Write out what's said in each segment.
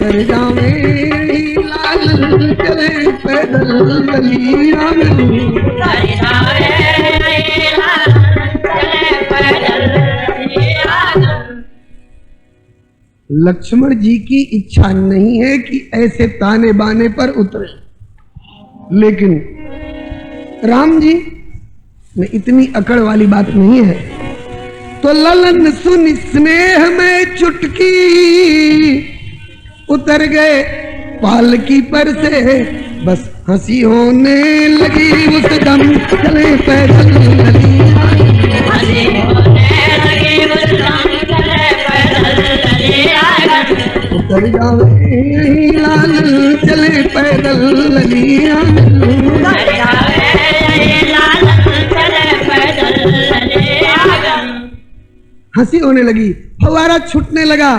उतर जावे लाल चले पैदल गलियां में, उतर जावे लाल चले पैदल गलियां में। लक्ष्मण जी की इच्छा नहीं है कि ऐसे ताने बाने पर उतरे, लेकिन राम जी में इतनी अकड़ वाली बात नहीं है। तो ललन सुन स्नेह में चुटकी उतर गए पालकी पर से, बस हंसी होने लगी उस दम चले पैदल गलियां, हंसी होने लगी उस दम चले पैदल गलियां। उतर जावे लाल चले पैदल गलियां, उतर जावे लाल चले पैदल गलियां। हंसी होने लगी, फवारा छूटने लगा।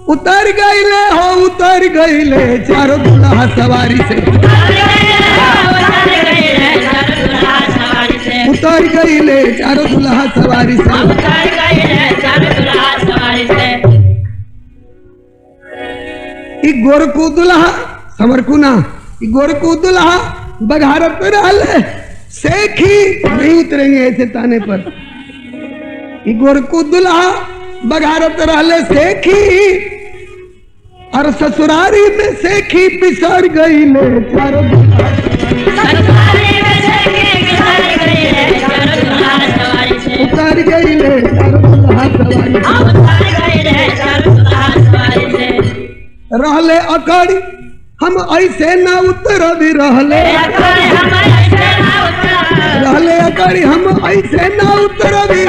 उतर गईले हो उतर गईले चारों दुल्हा सवारी से, उतर गईले चारों दुल्हा सवारी से, उतर गईले चारों दुल्हा सवारी से। उतर गईले चारों दुल्हा सवारी से। गोरखू दुल्हा समरकुना गोरखू दुल्हा बघारत रहले सेखी नहीं उतरेंगे ऐसे ताने पर। गोरखू दुल्हा बघारत रहले सेखी और ससुरारी में सेखी पिसर गई ले चारों ससुरारी में सेखी पिसर गई ले चारों दुल्हा सवारी से, उतर गई ले चारों दुल्हा सवारी से। उतर गई ले चारों दुल्हा सवारी से। रहले अकड़ी हम ऐसे ना उतरबी, रहले अकड़ी हम ऐसे ना उतरबी, रहले अकड़ी हम ऐसे ना उतरबी।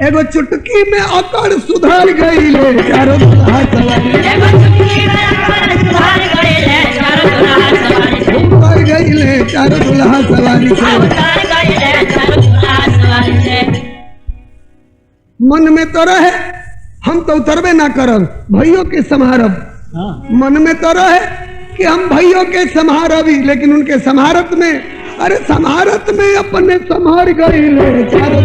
एगो चुटकी में अकड़ सुधर गई ले चारों दुल्हा सवारी, एगो चुटकी में अकड़ सुधर गई ले चारों दुल्हा सवारी से, उतर गई ले चारों दुल्हा सवारी से। उतर गई ले चारों दुल्हा सवारी से। मन में तो रहे हम तो उतरबे ना करब, भैयों के समारब। मन में तो रहे कि हम भैयों के समारबी, लेकिन उनके समारत में, अरे समारत में अपने संभार गई ले चारों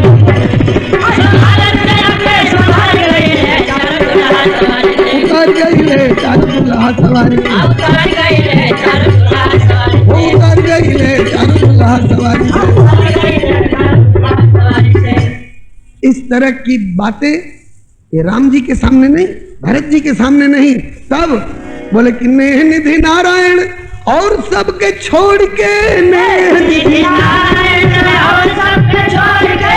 उतर गई ले चारों दुल्हा सवारी, उतर गई ले चारों दुल्हा सवारी, उतर गई ले चारों दुल्हा सवारी। इस तरह की बातें ये राम जी के सामने नहीं, भरत जी के सामने नहीं। तब बोले कि नेह निधि नारायण और सबके छोड़ के, नेह निधि नारायण और सबके छोड़ के,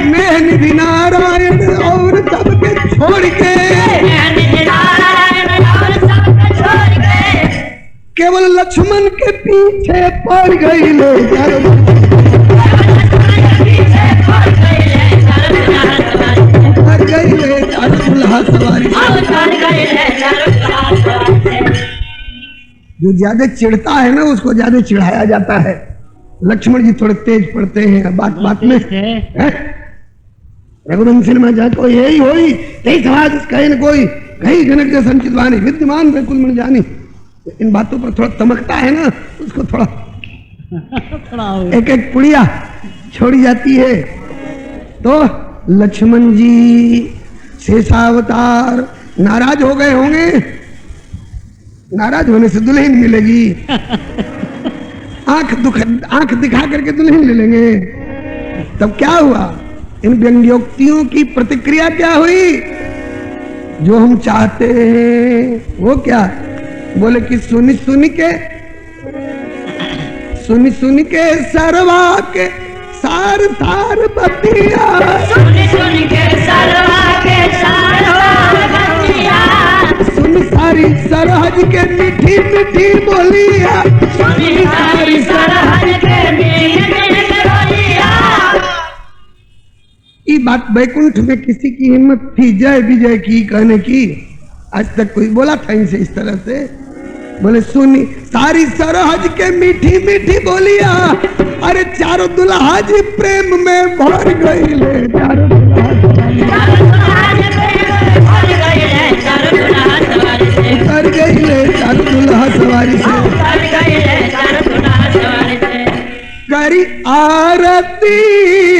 नेह निधि नारायण और सबके छोड़ के, केवल लक्ष्मण के पीछे पड़ गई ले उतर गई ले चारों दुल्हा सवारी। जो ज्यादा चिढ़ता है ना उसको ज्यादा चिढ़ाया जाता है। लक्ष्मण जी थोड़े तेज पड़ते हैं बात बात में। रघुवंश में जाको यही होई यही समाज कहे न कोई कहीं जनक जो संचित वाणी विद्यमान बिल्कुल मन जानी। इन बातों पर थोड़ा तमकता है ना उसको थोड़ा एक एक पुड़िया छोड़ी जाती है। तो लक्ष्मण जी शेषावतार नाराज हो गए होंगे, नाराज होने से दुल्हन मिलेगी, आंख दिखा करके दुल्हन ले लेंगे। तब क्या हुआ, इन व्यंग्योक्तियों की प्रतिक्रिया क्या हुई? जो हम चाहते हैं वो क्या, बोले कि सुनी सुनी के सरवा के सार सार बतिया, सुनी के सरवा के सार बतिया, सुन सारी सरहज के मीठी मीठी बोलिया, सुनी सारी सरहज के मीठी मीठी बोलिया। ये बात बैकुंठ में किसी की हिम्मत थी जय विजय की कहने की? आज तक कोई बोला था इनसे इस तरह से? बोले सुनी सारी सरहज के मीठी मीठी बोलिया, अरे चारों दुल्हा जी प्रेम में भर गई ले, चारों उतर गई ले चारों दुल्हा सवारी से। करी आरती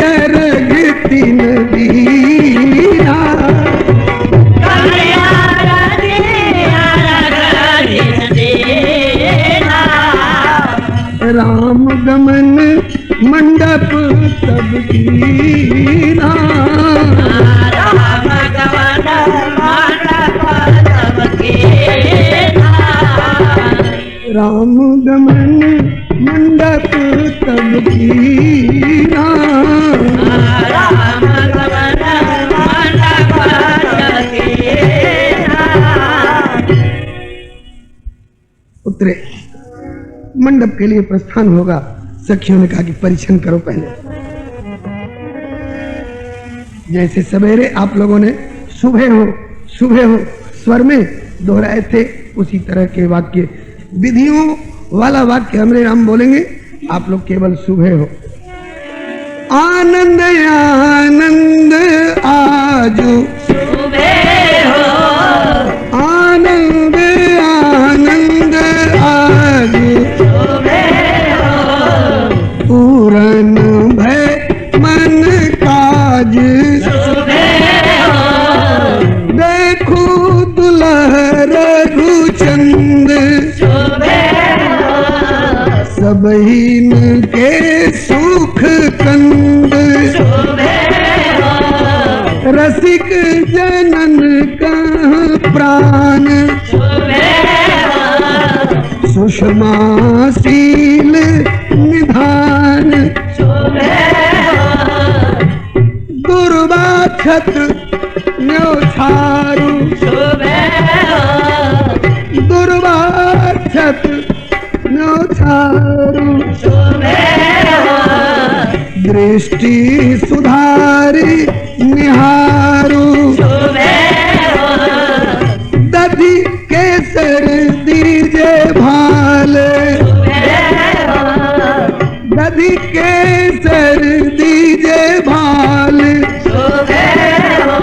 अर्घ तीन दीना, राम गमन मंडप तब कीना। राम गमन मंडप तब कीना। उतरे, मंडप के लिए प्रस्थान होगा। सखियों ने कहा कि परीक्षण करो पहले। जैसे सवेरे आप लोगों ने सुबह हो स्वर में दोहराए थे, उसी तरह के वाक्य, विधियों वाला वाक्य हमरे राम बोलेंगे, आप लोग केवल सुबह हो। आनंद आनंद आजो सुबह हो। आनंद आनंद आजो सुबह हो। पूरन भय मन काज। सुबह हो। देखो दुल्हा रघुचंद। सुबह हो। सबहीन के सुख कंद। सुबह हो। रसिक जनन का प्राण। सुबह हो। सुषमाशील निधान। सुबह हो। दुर्वाक्षत न्योछारु। सुबह हो। दुर्वाक्षत न्योछारु। सुबह हो। दृष्टि सुधारी निहारु। सुबह हो। दधि केसर दीजे भाल। सुबह हो। दधि केसर दीजे भाल। सुबह हो।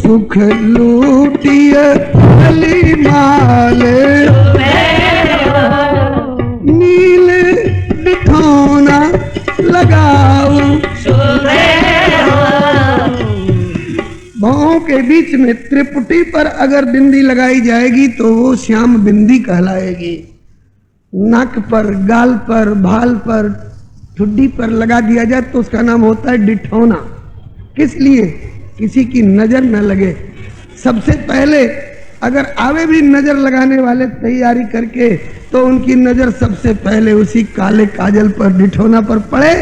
सुख लूटिय अली माल। सुबह हो। नील बिठौना लगाओ। सुबह हो। बाहों के बीच में त्रिपुटी पर अगर बिंदी लगाई जाएगी तो वो श्याम बिंदी कहलाएगी। नाक पर, गाल पर, भाल पर, ठुड्डी पर लगा दिया जाए तो उसका नाम होता है डिठौना। किस लिए? किसी की नजर न लगे। सबसे पहले अगर आवे भी नजर लगाने वाले तैयारी करके तो उनकी नजर सबसे पहले उसी काले काजल पर, डिठौना पर पड़े,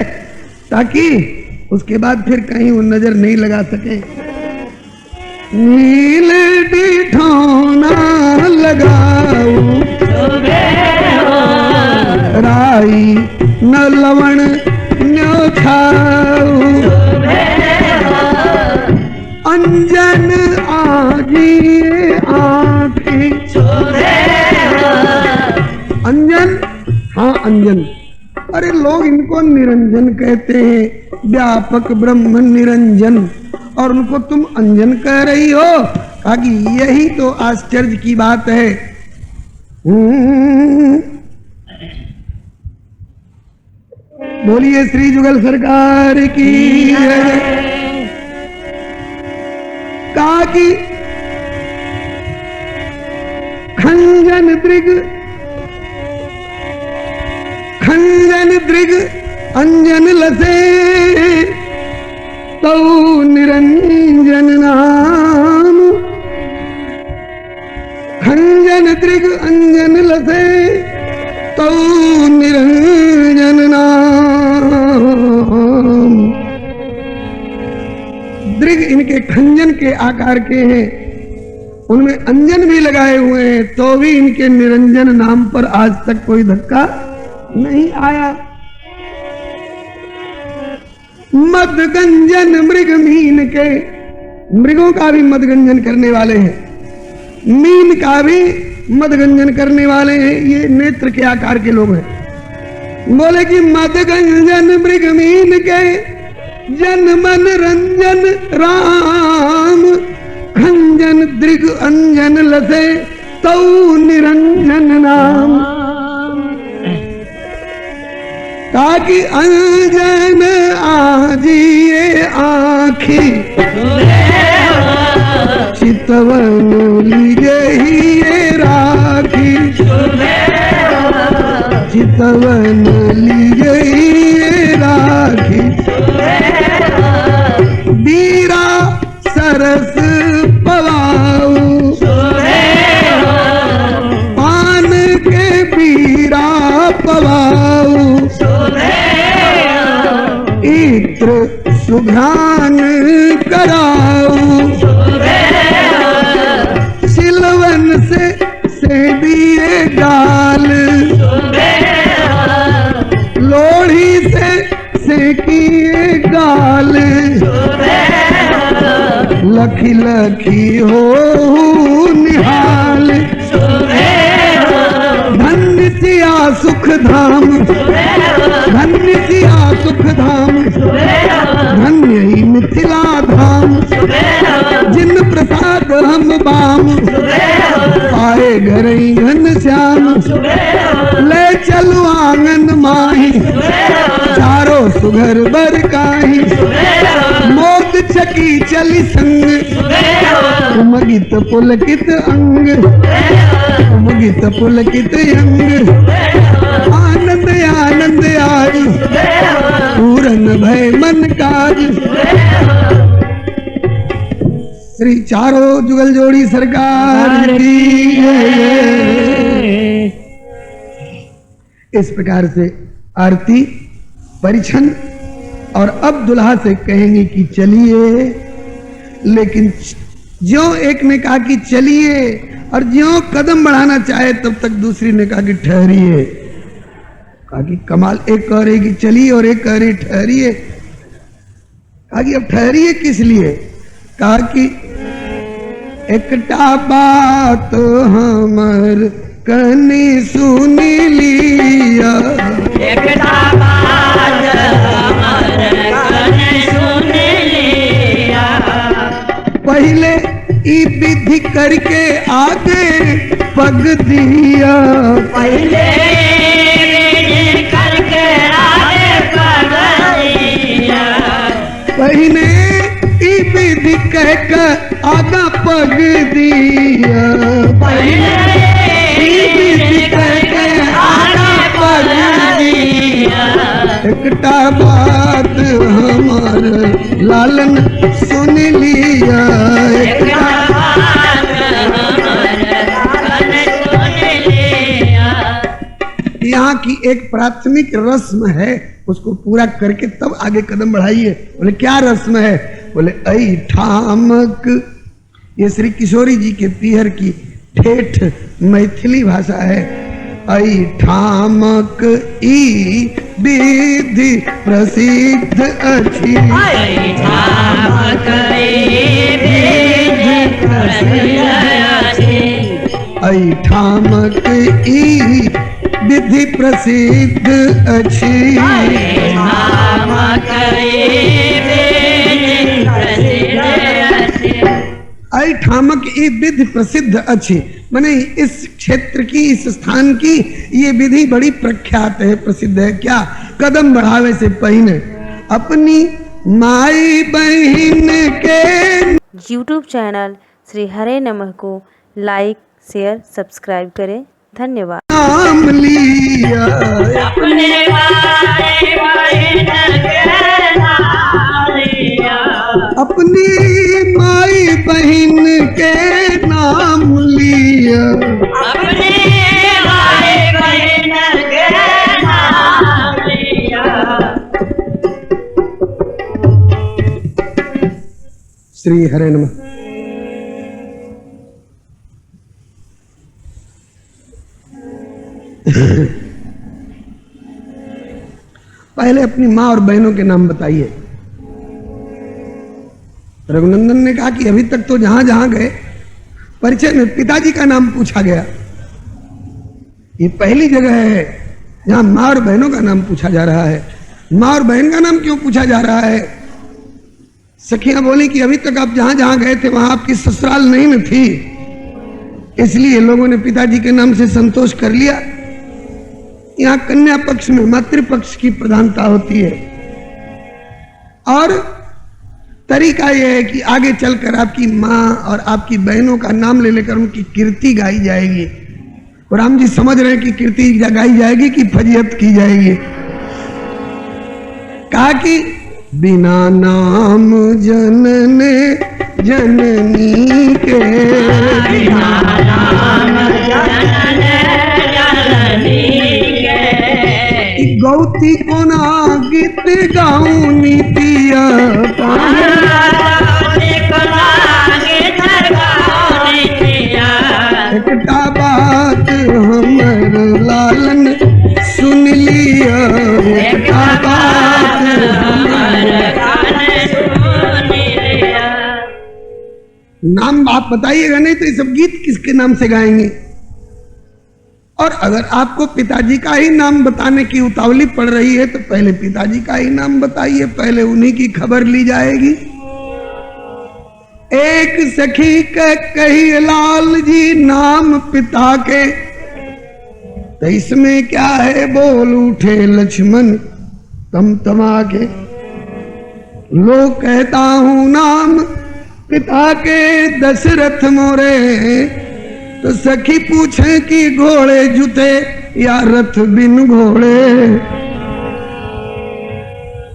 ताकि उसके बाद फिर कहीं वो नजर नहीं लगा सके। नील डिठौना लगाओ। सुबह हो। राई न लवण न्योछाओ। सुबह हो। अंजन आजिए आँखें। सुबह हो। अंजन, हाँ अंजन। अरे लोग इनको निरंजन कहते हैं, व्यापक ब्रह्म निरंजन, और उनको तुम अंजन कह रही हो। कहा कि यही तो आश्चर्य की बात है। बोलिए श्री जुगल सरकार की जय। कहा कि खंजन दृग अंजन लसे तौ निरंजन नाम। खंजन दृग अंजन लसे तौ निरंजन नाम। दृग इनके खंजन के आकार के हैं, उनमें अंजन भी लगाए हुए हैं, तो भी इनके निरंजन नाम पर आज तक कोई धक्का नहीं आया। मदगंजन मृग मीन के, मृगों का भी मदगंजन करने वाले हैं, मीन का भी मदगंजन करने वाले हैं। ये नेत्र के आकार के लोग हैं। बोले कि मदगंजन मृग मीन के जन मन रंजन राम। खंजन दृग अंजन लसे तौ निरंजन नाम। ताकि अंजन आजिए आँखी। चितवन लीजे ही राखी। चितवन लीजे ही राखी। बीरा सरस पवाऊ। पान के बीज ध्यान कराऊं, सिलवन से दिए गाल, लोढ़ी से किए गाल, लखी लखी हो निहाल, धन्य सिया सुख धाम, धन्य सिया सुख धाम, धन्य ही मिथिला धाम, जिन प्रसाद हम बाम, पाए घर घन श्याम, ले चलो आंगन माही, चारों सुघर बर काही, मोद चकी चली संग, उमगित पुलकित अंग, उमगित पुलकित अंग, आनंद आनंद आई, पूरन भय मन काज। श्री चारों जुगल जोड़ी सरकार की जय। इस प्रकार से आरती परिछन, और अब दुल्हा से कहेंगे कि चलिए, लेकिन ज्यों एक ने कहा कि चलिए और ज्यों कदम बढ़ाना चाहे तब तक दूसरी ने कहा कि ठहरिए। कहा कि कमाल, एक कह रही कि चलिए और एक कह रही ठहरिए। कहा कि अब ठहरिए किस लिए? कहा कि एकटा बात हमर कनी सुन लिया, एकटा बात हमर कनी सुन लिया, पहले ई विधि करके आगे पग दिया, पहले विधि करके आगे पग दिया, पहले ई विधि कहकर आगा पग दिया, पहले ई विधि कहकर आगा पग दिया, एकटा बात हमार लालन सुन लिया, एकटा बात हमर कनी सुन लिया। यहाँ की एक प्राथमिक रस्म है, उसको पूरा करके तब आगे कदम बढ़ाइए। बोले क्या रस्म है? बोले ऐ ठामक, ये श्री किशोरी जी के पीहर की ठेठ मैथिली भाषा है। ऐ ठामक ई विधि प्रसिद्ध अछि, ऐ ठामक ई विधि प्रसिद्ध अछि, ऐ ठामक ई विधि प्रसिद्ध अछि, ऐ ठामक ई विधि प्रसिद्ध अछि, ऐ ठामक ई विधि प्रसिद्ध अछि, माने इस क्षेत्र की, इस स्थान की ये विधि बड़ी प्रख्यात है, प्रसिद्ध है। क्या? कदम बढ़ावे से पहले अपनी माई बहन के यूट्यूब चैनल श्री हरे नमः को लाइक शेयर सब्सक्राइब करें। धन्यवाद। नाम लिया, अपने भाई बहन के नाम लिया, अपनी माई बहन के नाम लिया, अपने भाई बहन के नाम लिया। श्री हरे नमः। पहले अपनी माँ और बहनों के नाम बताइए। रघुनंदन ने कहा कि अभी तक तो जहां जहां गए परिचय में पिताजी का नाम पूछा गया, ये पहली जगह है जहां माँ और बहनों का नाम पूछा जा रहा है। माँ और बहन का नाम क्यों पूछा जा रहा है? सखियां बोली कि अभी तक आप जहां जहां गए थे वहां आपकी ससुराल नहीं न थी, इसलिए लोगों ने पिताजी के नाम से संतोष कर लिया। यहाँ कन्या पक्ष में मातृपक्ष की प्रधानता होती है, और तरीका यह है कि आगे चलकर आपकी माँ और आपकी बहनों का नाम ले लेकर उनकी कीर्ति गाई जाएगी। और राम जी समझ रहे हैं कि कीर्ति गाई जाएगी कि फजीहत की जाएगी। कहा कि बिना नाम जनने जननी के, बिना नाम जनने जननी के, गौती को ना गीत गाऊं नीतिया एकटा बात हमर लालन सुन लिया, एकटा बात नाम आप बताइएगा नहीं तो ये सब गीत किसके नाम से गाएंगे। और अगर आपको पिताजी का ही नाम बताने की उतावली पड़ रही है तो पहले पिताजी का ही नाम बताइए, पहले उन्हीं की खबर ली जाएगी। एक सखी के कही लाल जी नाम पिता के, तो इसमें क्या है बोल उठे लक्ष्मण तमा के। लो कहता हूं नाम पिता के दशरथ मोरे, तो सखी पूछे कि घोड़े जुते या रथ बिन घोड़े।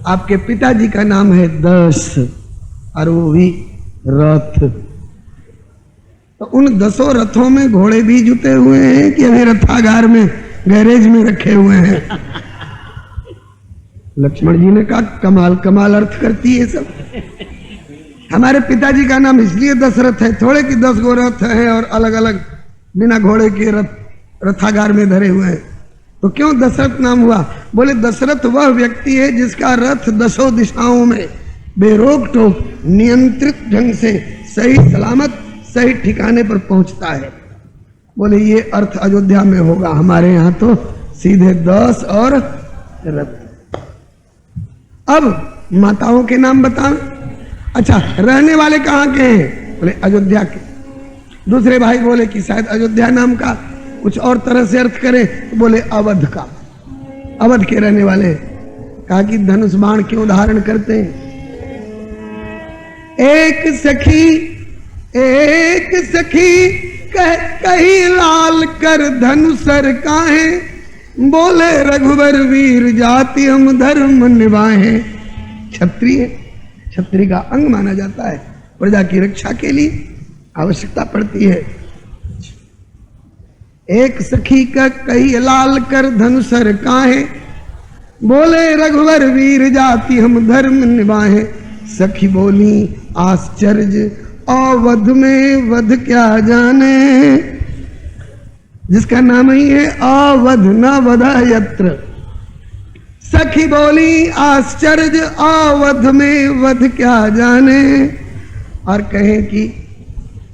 आपके पिताजी का नाम है दश और वो भी रथ, तो उन 10 रथों में घोड़े भी जुटे हुए हैं कि अभी रथागार में गैरेज में रखे हुए हैं। लक्ष्मण जी ने कहा कमाल कमाल अर्थ करती है सब। हमारे पिताजी का नाम इसलिए दशरथ है थोड़े कि 10 गो रथ हैं और अलग अलग बिना घोड़े के रथागार में धरे हुए हैं, तो क्यों दशरथ नाम हुआ? बोले दशरथ वह व्यक्ति है जिसका रथ 10 दिशाओं में बेरोक टोक नियंत्रित ढंग से सही सलामत सही ठिकाने पर पहुंचता है। बोले ये अर्थ अयोध्या में होगा, हमारे यहाँ तो सीधे 10 और रथ। अब माताओं के नाम बताओ। अच्छा, रहने वाले कहाँ के हैं? बोले अयोध्या के। दूसरे भाई बोले कि शायद अयोध्या नाम का कुछ और तरह से अर्थ करें, तो बोले अवध का, अवध के रहने वाले। कहा कि धनुष बाण क्यों धारण करते हैं? एक सखी कही लाल कर धनुसर काहे, बोले रघुवर वीर जाति हम धर्म निभाए। क्षत्रिय, क्षत्रिय का अंग माना जाता है, प्रजा की रक्षा के लिए आवश्यकता पड़ती है। एक सखी का कही लाल कर धनुसर काहे, बोले रघुवर वीर जाति हम धर्म निभाए। सखी बोली आश्चर्य अवध में वध क्या जाने, जिसका नाम ही है अवध न वधा यत्र। सखी बोली आश्चर्य अवध में वध क्या जाने, और कहे कि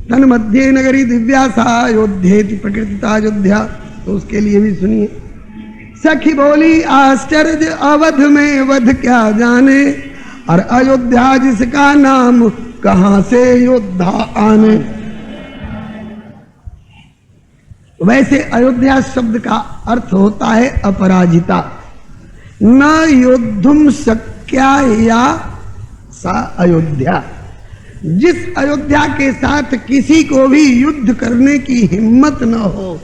तन मध्य नगरी दिव्यासा अयोध्येति प्रकृतिता अयोध्या, तो उसके लिए भी सुनिए। सखी बोली आश्चर्य अवध में वध क्या जाने, और अयोध्या जिसका नाम कहां से योद्धा आने। वैसे अयोध्या शब्द का अर्थ होता है अपराजिता। न योद्धुम शक्या या सा अयोध्या, जिस अयोध्या के साथ किसी को भी युद्ध करने की हिम्मत न हो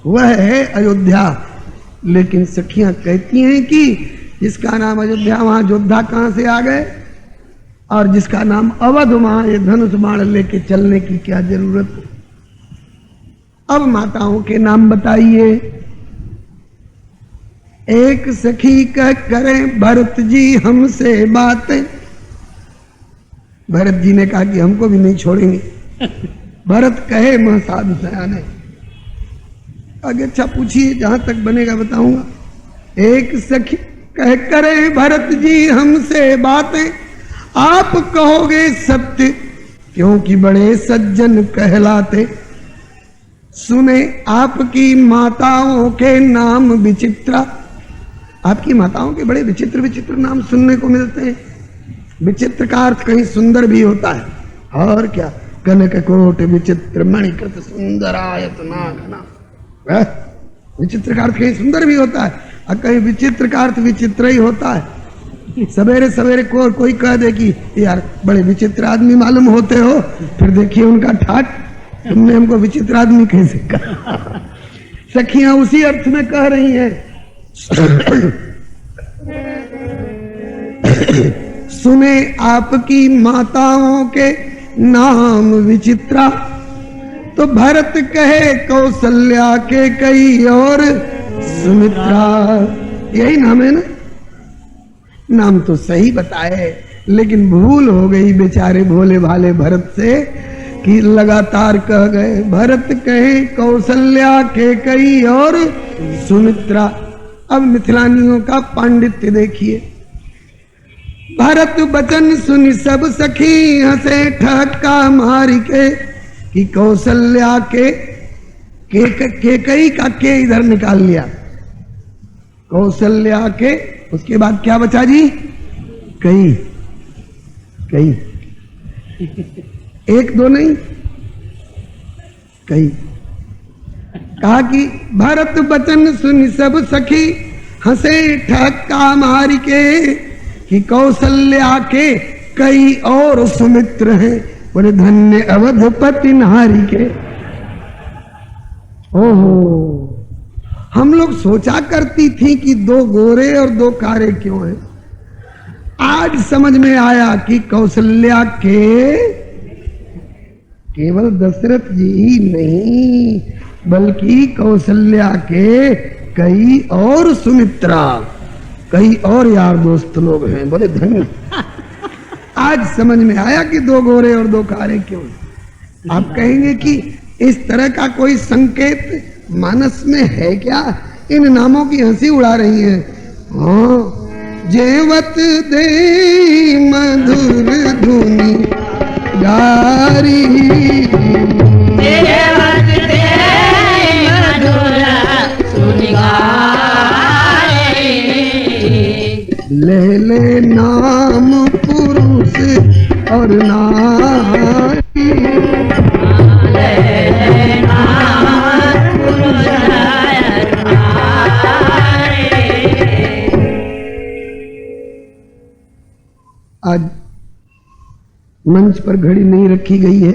वह है अयोध्या। लेकिन सखियां कहती हैं कि जिसका नाम अयोध्या वहां योद्धा कहां से आ गए, और जिसका नाम अवध वहां ये धनुष बाण लेके चलने की क्या जरूरत। अब माताओं के नाम बताइए। एक सखी कह करें भरत जी हमसे बातें। भरत जी ने कहा कि हमको भी नहीं छोड़ेंगे। भरत कहे मैं साधु सयाने। आगे अच्छा पूछिए, जहां तक बनेगा बताऊंगा। एक सखी कह करे भरत जी हमसे बातें, आप कहोगे सत्य क्योंकि बड़े सज्जन कहलाते। सुने आपकी माताओं के नाम विचित्रा। आपकी माताओं के बड़े विचित्र विचित्र नाम सुनने को मिलते हैं। विचित्र का अर्थ कहीं सुंदर भी होता है, और क्या, कनक कोट विचित्र मणिकृत सुंदरायत नागना। विचित्र का अर्थ कहीं सुंदर भी होता है और कहीं विचित्र का अर्थ विचित्र ही होता है। सवेरे सवेरे कोई कह दे कि यार बड़े विचित्र आदमी मालूम होते हो, फिर देखिए उनका ठाट, तुमने हमको विचित्र आदमी कैसे कहा। सखियां उसी अर्थ में कह रही हैं। सुने आपकी माताओं के नाम विचित्रा, तो भरत कहे कौशल्या के कई और सुमित्रा। यही नाम है ना? नाम तो सही बताए, लेकिन भूल हो गई बेचारे भोले भाले भरत से कि लगातार कह गए भरत कहे कौशल्या के कई और सुमित्रा। अब मिथिलानियों का पांडित्य देखिए। भरत बचन सुन सब सखी हंसे ठक्का मार के कि कौशल्या के कई का के इधर निकाल लिया, कौशल्या के, उसके बाद क्या बचा जी? कई। कई एक दो नहीं, कई। कहा कि भरत बचन सुन सब सखी हंसे ठक्का मार के कि कौशल्या के कई और सुमित्र हैं। बोले धन्य अवधपति नारी के। ओहो, हम लोग सोचा करती थी कि दो गोरे और दो कारे क्यों हैं। आज समझ में आया कि कौशल्या के केवल दशरथ जी ही नहीं बल्कि कौशल्या के कई और सुमित्रा, कई और यार दोस्त लोग हैं। बोले धन्य। आज समझ में आया कि दो गोरे और दो कारे क्यों। आप कहेंगे कि इस तरह का कोई संकेत मानस में है क्या? इन नामों की हंसी उड़ा रही है। हाँ, जेवत दे मधुर धुनी गारी, देवत दे मधुर धुनी गारी, ले ले नाम पुरुष और नारी, ले नाम पुरुष और नारी। आज मंच पर घड़ी नहीं रखी गई है,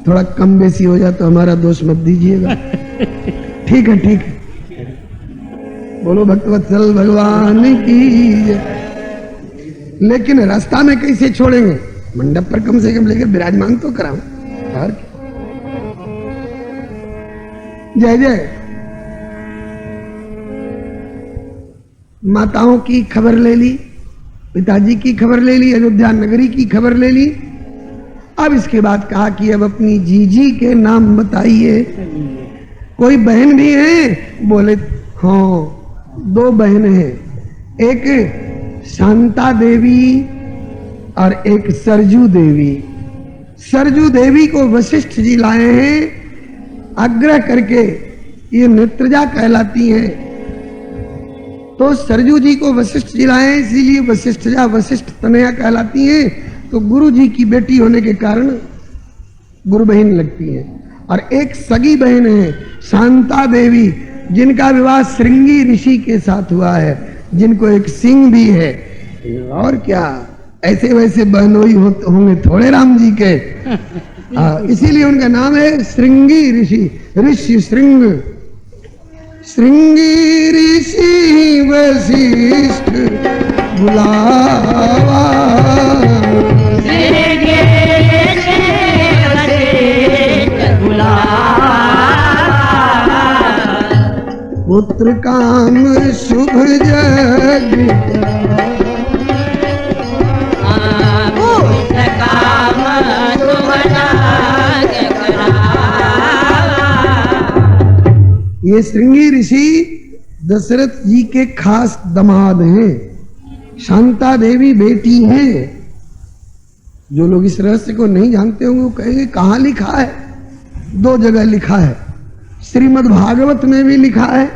थोड़ा कम बेसी हो जाए तो हमारा दोष मत दीजिएगा। ठीक है, ठीक है। बोलो भक्तवत्सल भगवान की जय। लेकिन रास्ता में कैसे छोड़ेंगे? मंडप पर कम से कम लेकर विराजमान तो कराओ। और जय जय। माताओं की खबर ले ली, पिताजी की खबर ले ली, अयोध्या नगरी की खबर ले ली। अब इसके बाद कहा कि अब अपनी जीजी के नाम बताइए। कोई बहन भी है? बोले हाँ, दो बहन हैं, एक शांता देवी और एक सरजू देवी। सरजू देवी को वशिष्ठ जी लाए हैं आग्रह करके, ये नेत्रजा कहलाती हैं। तो सरजू जी को वशिष्ठ जी लाए, इसीलिए वशिष्ठजा वशिष्ठ तनया कहलाती हैं। तो गुरु जी की बेटी होने के कारण गुरु बहन लगती है। और एक सगी बहन है शांता देवी, जिनका विवाह श्रृंगी ऋषि के साथ हुआ है, जिनको एक सिंह भी है। और क्या, ऐसे वैसे बहनोई होंगे थोड़े राम जी के। इसीलिए उनका नाम है श्रृंगी ऋषि, ऋषि श्रृंग। श्रृंगी ऋषि वशिष्ठ बुलावा, पुत्र काम शुभ जग, पुत्र काम शुभ जग करावा। ये श्रृंगी ऋषि दशरथ जी के खास दामाद हैं। शांता देवी बेटी हैं। जो लोग इस रहस्य को नहीं जानते होंगे वो कहेंगे कहाँ लिखा है? दो जगह लिखा है, श्रीमद् भागवत में भी लिखा है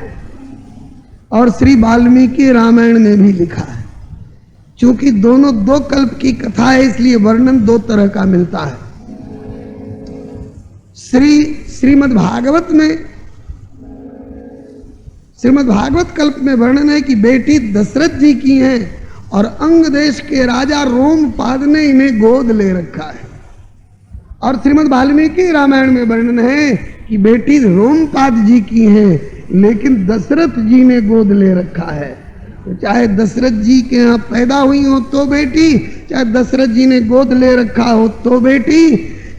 और श्री वाल्मीकि रामायण में भी लिखा है। क्योंकि दोनों दो कल्प की कथा है, इसलिए वर्णन दो तरह का मिलता है। श्रीमद् भागवत कल्प में वर्णन है कि बेटी दशरथ जी की हैं और अंग देश के राजा रोमपाद ने इन्हें गोद ले रखा है। और श्रीमद् वाल्मीकि रामायण में वर्णन है कि बेटी रोमपाद जी की हैं, लेकिन दशरथ जी ने गोद ले रखा है। तो चाहे दशरथ जी के यहाँ पैदा हुई हो तो बेटी, चाहे दशरथ जी ने गोद ले रखा हो तो बेटी,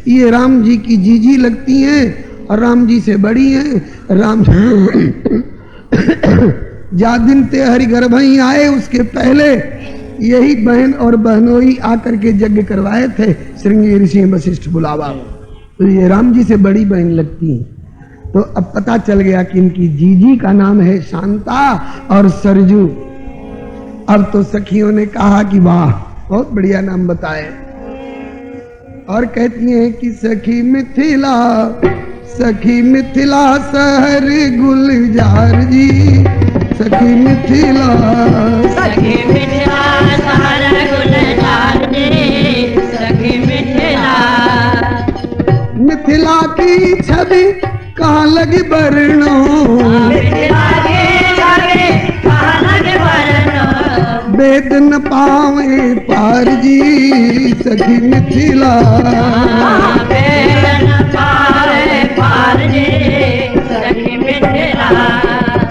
ये राम जी की जीजी लगती हैं और राम जी से बड़ी हैं। राम जा दिन ते हरि गर्भ ही आए, उसके पहले यही बहन और बहनोई आकर के यज्ञ करवाए थे श्रृंगी ऋषि वशिष्ठ बुलावा। तो ये राम जी से बड़ी बहन लगती हैं। तो अब पता चल गया कि इनकी जीजी का नाम है शांता और सरजू। अब तो सखियों ने कहा कि वाह बहुत बढ़िया नाम बताए, और कहती हैं कि सखी मिथिला शहर गुलजार जी, सखी मिथिला सखी मिथिला शहर गुलजार जी, सखी मिथिला। मिथिला की छवि कहाँ लगी बरनो, मिथिला की छवि कहाँ लगी बरनो, वेद न पावे पार जी, सखी मिथिला वेद न पावे पार जी, सखी मिथिला।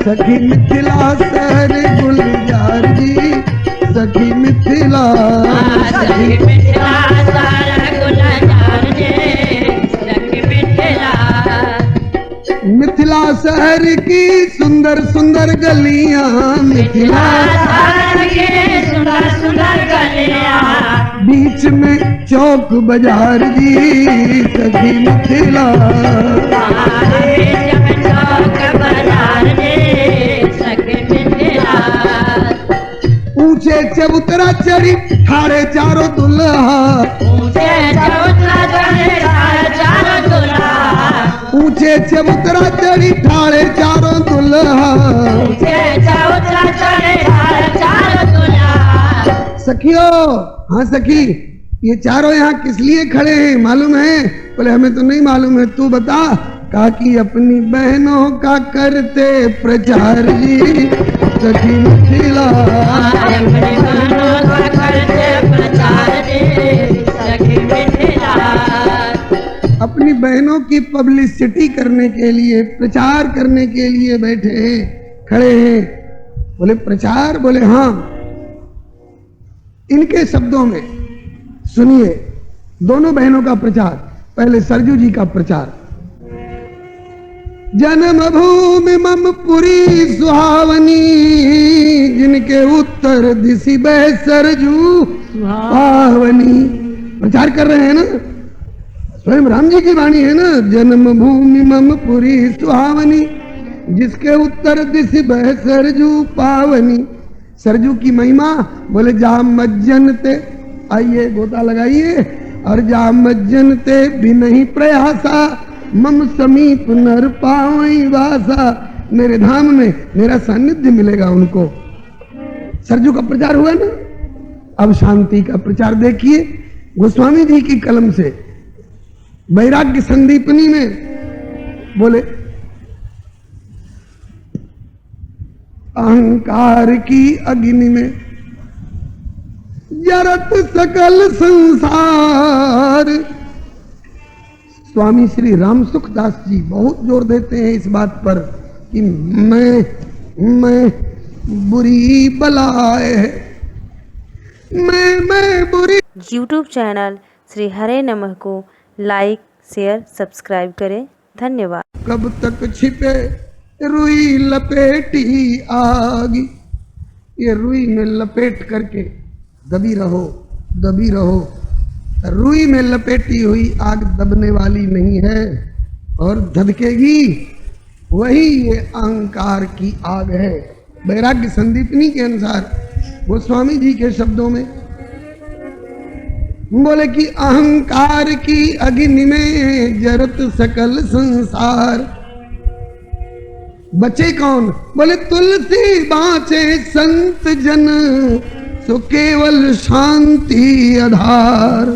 सखी मिथिला शहर गुलजार जी, सखी मिथिला सखी मिथिला शहर गुलजार जी, सखी मिथिला। मिथिला शहर की सुंदर सुंदर गलियां, मिथिला शहर की सुंदर सुंदर गलियां, बीच में चौक बाजार जी, सखी मिथिला बीच में चौक बाजार जी, सखी मिथिला। ऊंचे चबूतरा चढ़ी ठाड़े चारों दुल्हा, ऊंचे चबूतरा चढ़े चारों दुल्हा, ऊंचे चबूतरा चढ़ी ठाड़े चारों दुल्हा। ऊंचे चबूतरा चढ़े चारों दुल्हा। सखियो, हाँ सखी, ये चारों यहाँ किस लिए खड़े हैं मालूम है? बोले हमें तो नहीं मालूम है, तू बता। कहा कि अपनी बहनों का करते प्रचार जी, सखी मिथिला अपनी बहनों का करते प्रचार जी, सखी मिथिला। अपनी बहनों की पब्लिसिटी करने के लिए, प्रचार करने के लिए बैठे हैं, खड़े हैं। बोले प्रचार? बोले हाँ। इनके शब्दों में सुनिए दोनों बहनों का प्रचार। पहले सरजू जी का प्रचार। जन्म भूमि मम पुरी सुहावनी, जिनके उत्तर दिशि बह सरजू पावनी। प्रचार कर रहे हैं ना, स्वयं राम जी की वाणी है ना। जन्म भूमि मम पुरी सुहावनी, जिसके उत्तर दिशि बह सरजू पावनी। सरजू की महिमा बोले जा मज्जन ते, आइए गोता लगाइए, और जा मज्जन ते भी नहीं प्रयासा, मम समीप नर पावई वासा। मेरे धाम में मेरा सानिध्य मिलेगा उनको। सरजू का प्रचार हुआ ना। अब शांति का प्रचार देखिए गोस्वामी जी की कलम से। वैराग्य संदीपनी में बोले अहंकार की अग्नि में जरत सकल संसार। स्वामी श्री राम सुखदास जी बहुत जोर देते हैं इस बात पर कि मैं बुरी बलाए, मैं बुरी। यूट्यूब चैनल श्री हरे नमः को लाइक शेयर सब्सक्राइब करें। धन्यवाद। कब तक छिपे रुई लपेटी आग, ये रुई में लपेट करके दबी रहो, दबी रहो। रुई में लपेटी हुई आग दबने वाली नहीं है और धधकेगी, वही ये अहंकार की आग है। वैराग्य संदीपनी के अनुसार गोस्वामी जी के शब्दों में बोले कि अहंकार की अग्नि में जरत सकल संसार। बचे कौन? बोले तुलसी बाँचे संत जन, सो केवल शांति आधार।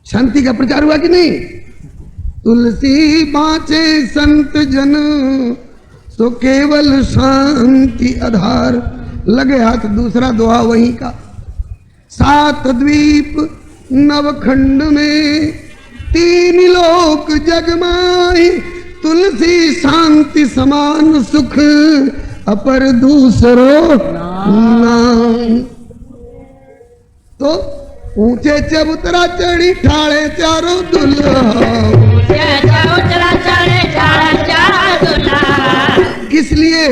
शांति का प्रचार हुआ कि नहीं? तुलसी बाँचे संत जन, सो केवल शांति आधार। लगे हाथ दूसरा दोहा वहीं का। सात द्वीप नवखंड में, तीन लोक जगमाई, तुलसी शांति समान सुख, अपर दूसरो नाम। तो ऊंचे चबूतरा चढ़ी ठाड़े चारों दुल्हा, ऊंचे चबूतरा चढ़े चारों दुल्हा। किस लिए?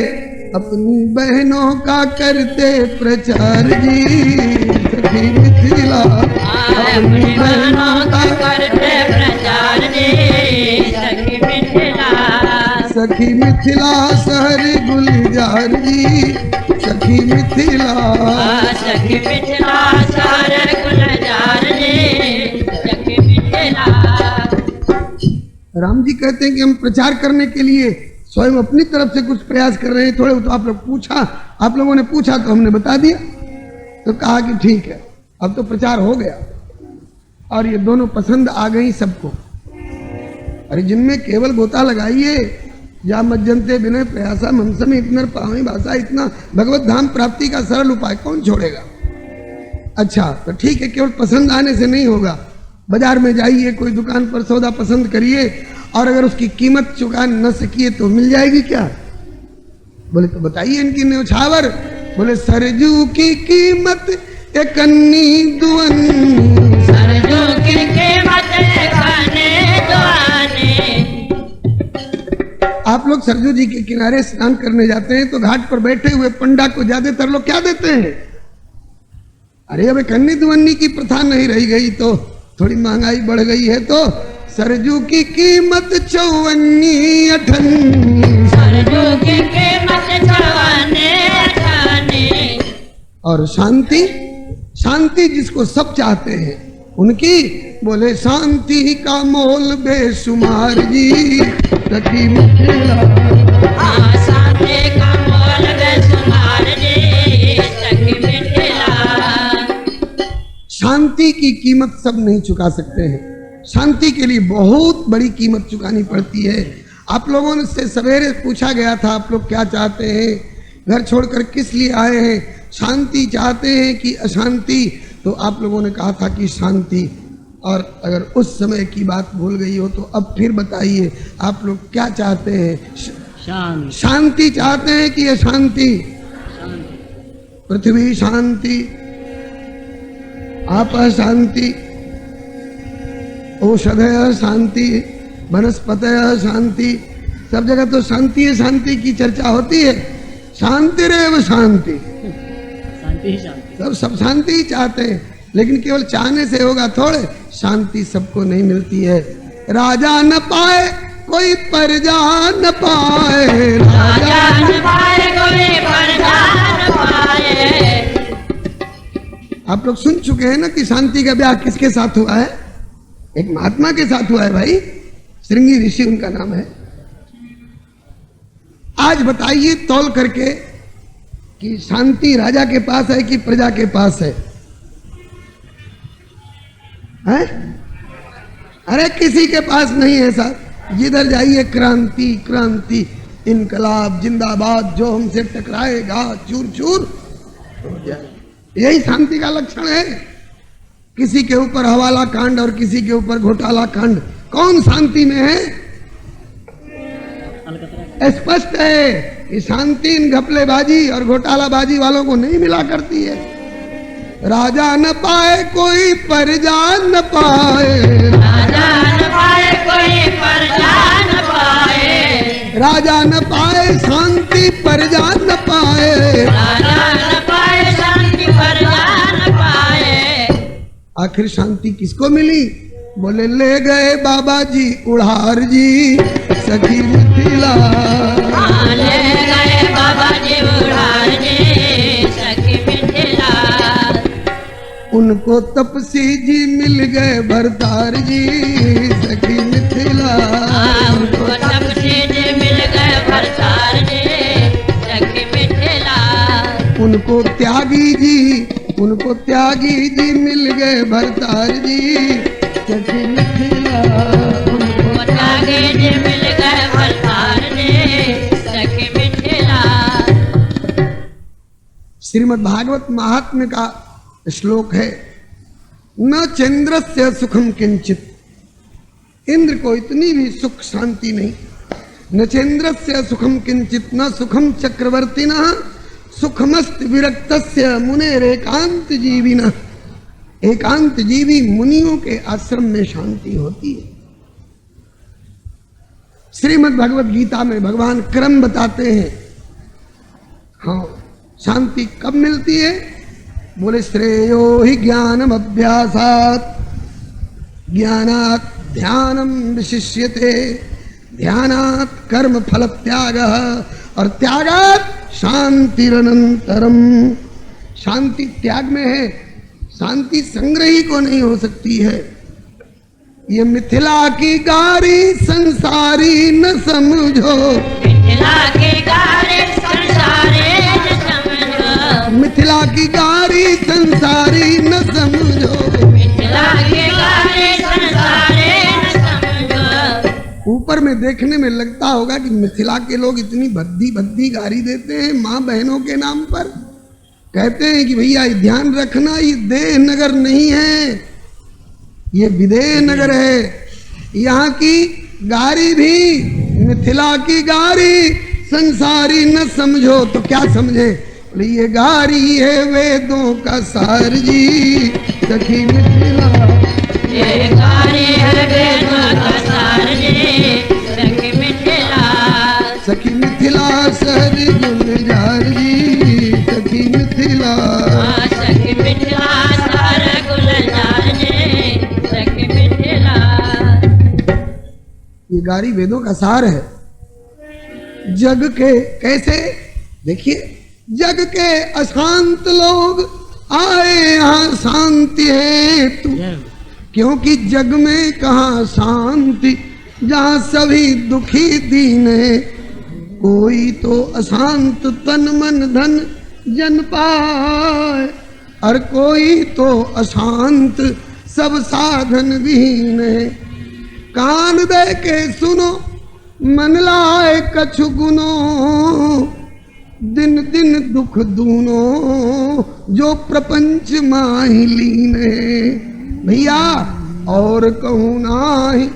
अपनी बहनों का करते प्रचार जी, सखी मिथिला अपनी बहनों का करते प्रचार जी, सखी मिथिला। सखी मिथिला शहर गुलजार जी, सखी मिथिला सखी मिथिला सारे गुलजार जी, सखी मिथिला। राम जी कहते हैं कि हम प्रचार करने के लिए स्वयं अपनी तरफ से कुछ प्रयास कर रहे हैं। थोड़े तो आप लोगों ने पूछा तो हमने बता दिया, तो कहा कि ठीक है, अब तो प्रचार हो गया। और ये दोनों पसंद आ गई सबको। अरे जिनमें केवल गोता लगाइए, या मज्जनते विनय प्रयासा मनसम एक नर पावनी भाषा, इतना भगवत धाम प्राप्ति का सरल उपाय कौन छोड़ेगा। अच्छा तो ठीक है, केवल पसंद आने से नहीं होगा। बाजार में जाइए, कोई दुकान पर सौदा पसंद करिए, और अगर उसकी कीमत चुका न सकिए तो मिल जाएगी क्या? बोले तो बताइए इनकी न्यौछावर। बोले सरजू की कीमत एक अन्नी दुअन्नी, सरजू की कीमत खाने दुआने। आप लोग सरजू जी के किनारे स्नान करने जाते हैं तो घाट पर बैठे हुए पंडा को ज्यादातर लोग क्या देते हैं? अरे अब एक अन्नी दुअन्नी की प्रथा नहीं रही गई, तो थोड़ी महंगाई बढ़ गई है, तो सरजू की कीमत 54-58, सरजू की कीमत 54-58। और शांति, शांति जिसको सब चाहते हैं उनकी, बोले शांति का मोल बेशुमार जी, सखी मिथिला शांति का मोल बेशुमार जी, सखी मिथिला। शांति की कीमत सब नहीं चुका सकते हैं। शांति के लिए बहुत बड़ी कीमत चुकानी पड़ती है। आप लोगों से सवेरे पूछा गया था, आप लोग क्या चाहते हैं, घर छोड़कर किस लिए आए हैं, शांति चाहते हैं कि अशांति? तो आप लोगों ने कहा था कि शांति। और अगर उस समय की बात भूल गई हो तो अब फिर बताइए, आप लोग क्या चाहते हैं? शांति चाहते हैं कि अशांति? पृथ्वी शांति, आप शांति, औषधय शांति, वनस्पतय शांति, सब जगह तो शांति शांति की चर्चा होती है। शांति रेव शांति, सब शांति ही चाहते हैं, लेकिन केवल चाहने से होगा थोड़े। शांति सबको नहीं मिलती है। राजा न पाए कोई प्रजा न पाए, राजा न पाए कोई प्रजा न पाए। आप लोग सुन चुके हैं ना कि शांति का ब्याह किसके साथ हुआ है? एक महात्मा के साथ हुआ है भाई, श्रृंगी ऋषि उनका नाम है। आज बताइए तौल करके कि शांति राजा के पास है कि प्रजा के पास है? हैं? अरे किसी के पास नहीं है साहब। जिधर जाइए क्रांति क्रांति, इनकलाब जिंदाबाद, जो हमसे टकराएगा चूर चूर हो जाए। यही शांति का लक्षण है। किसी के ऊपर हवाला कांड और किसी के ऊपर घोटाला कांड, कौन शांति में है? स्पष्ट है कि शांति इन घपलेबाजी और घोटालाबाजी वालों को नहीं मिला करती है। राजा न पाए कोई प्रजा न पाए, राजा न पाए कोई प्रजा न पाए, राजा न पाए शांति प्रजा न पाए, राजा न पाए शांति प्रजा न पाए। आखिर शांति किसको मिली? बोले ले गए बाबा जी उड़ार जी, सखी मिथिला ले गए बाबा जी उड़ार जी, सखी मिथिला। उनको तपसी जी मिल गए भरतार जी, सखी मिथिला उनको तपसी जी मिल गए भरतार जी, सखी मिथिला। उनको त्यागी जी मिल गए भरतार जी, सखी मिथिला उनको त्यागी जी मिल गए भरतार जी, सखी मिथिला। श्रीमद् भागवत महात्म्य का श्लोक है, न चंद्रस्य सुखम किंचित। इंद्र को इतनी भी सुख शांति नहीं। न चंद्रस्य सुखम किंचित न सुखम चक्रवर्तिनः सुखमस्त विरक्तस्य मुनेर एकांत जीविनः। एकांत जीवी मुनियों के आश्रम में शांति होती है। श्रीमद् भगवत गीता में भगवान क्रम बताते हैं हाँ, शांति कब मिलती है? बोले श्रेयो ही ज्ञानम अभ्यासात ज्ञानात् ध्यानम विशिष्यते ध्यानात् कर्म फल त्यागः और त्यागात् शांतिरनंतरम। शांति त्याग में है, शांति संग्रही को नहीं हो सकती है। ये मिथिला की गारी संसारी न समझो, मिथिला के गारे संसारे न समझो, मिथिला की गारी संसारी न समझो, मिथिला के गारे संसारे न समझो। ऊपर में देखने में लगता होगा कि मिथिला के लोग इतनी भद्दी भद्दी गारी देते हैं माँ बहनों के नाम पर। कहते हैं कि भैया ये ध्यान रखना, ये देह नगर नहीं है, ये विदेह नगर है। यहाँ की गारी भी मिथिला की गारी संसारी न समझो। तो क्या समझे? बोले ये गारी है वेदों का सार जी, सखी मिथिला ये गारे है वेदों का सार जी, सखी मिथिला, सखी मिथिला सर गुलजार जी, सखी मिथिला। सखी मिथिला सार गुलजार जी, सखी मिथिला। ये गारी वेदों का सार है। जग के कैसे देखिए, जग के अशांत लोग आए यहाँ शांति है तू, क्योंकि जग में कहाँ शांति जहाँ सभी दुखी दीन है। कोई तो अशांत तन मन धन जन पाए और कोई तो अशांत सब साधन विहीन है। कान दे के सुनो मन लाए कछु गुनो, दिन दिन दुख दूनो जो प्रपंच माही लीन है। भैया और कहूँ नाही,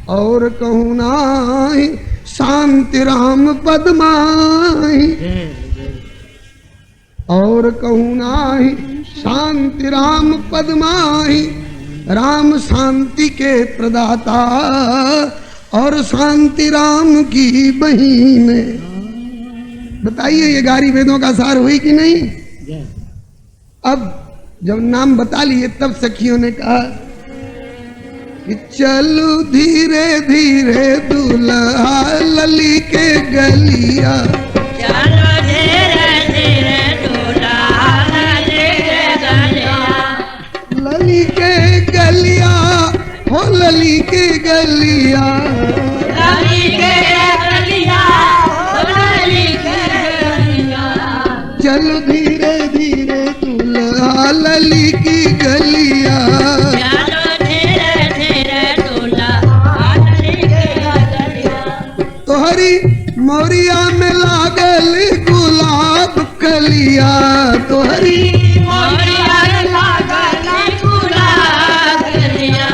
और कहूँ नाही शांति राम पद माही, और कहूँ नाही शांति राम पद माही। राम शांति के प्रदाता और शांति राम की बहीन। बताइए ये गारी वेदों का सार हुई कि नहीं? अब जब नाम बता लिए तब सखियों ने कहा कि चलो धीरे धीरे दूल्हा लली के गलिया, चलो धीरे धीरे दूल्हा लली के गलिया, लली के गलिया हो लली के गलिया, लली के गलिया, लली के गलिया। चलो धीरे धीरे दूल्हा लली की गलिया। चलो धीरे धीरे दूल्हा लली के गलिया। तोहरी मोरिया में लागल गुलाब कलिया, तोहरी मोरिया लागल गुलाब कलिया।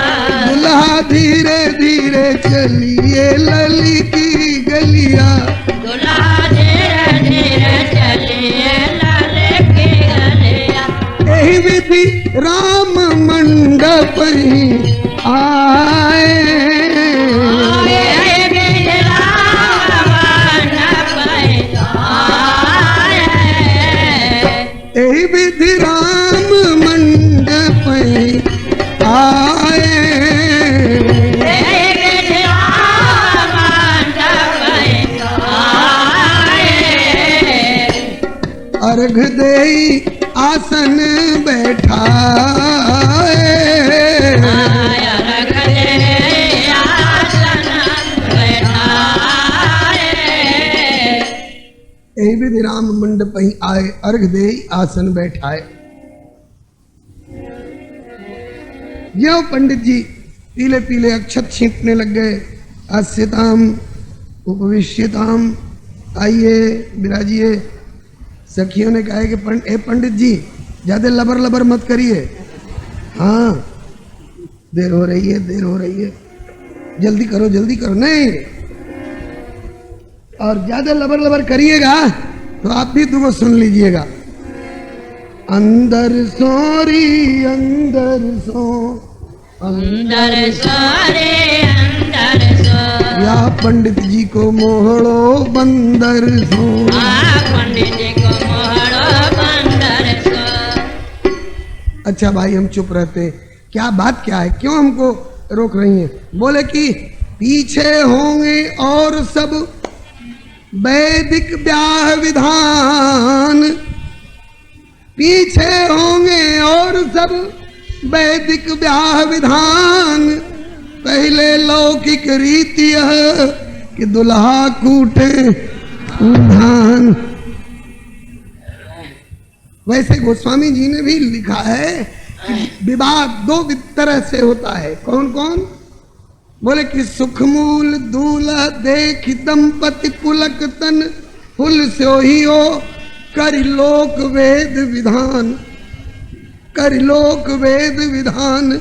दूल्हा धीरे धीरे चलिए लली की गलिया। दूल्हा धीरे धीरे चलिए लली के गलिया। यही विधि राम मंडप ही आए, यही विधि राम मंडप ही आए। अर्घ देई आसन बैठाए, यही विधि राम मंडप ही आए, अर्घ देई आसन बैठाए। यो पंडित जी पीले पीले अक्षत छींटने लग गए। आस्यताम उपविश्यताम, आइए विराजिए। सखियों ने कहा कि पंडित जी ज्यादा लबर लबर मत करिए, हाँ देर हो रही है, देर हो रही है, जल्दी करो जल्दी करो। नहीं, और ज्यादा लबर लबर करिएगा तो आप भी तुमको सुन लीजिएगा। अंदर सोरी अंदर सो, अंदर सो रे अंदर सो, या पंडित जी को मोहड़ो बंदर सो। पंडित जी को मोहड़ो बंदर सो। अच्छा भाई हम चुप रहते, क्या बात क्या है, क्यों हमको रोक रही हैं? बोले कि पीछे होंगे और सब वैदिक ब्याह विधान, पीछे होंगे और सब वैदिक ब्याह विधान, पहले लौकिक रीति है कि दुल्हा कूटे धान। वैसे गोस्वामी जी ने भी लिखा है कि विवाह दो तरह से होता है। कौन कौन? बोले कि सुखमूल दूल्हा देख दंपति पुलक तन, फुल सोहियो कर लोक वेद विधान, कर लोक वेद विधान,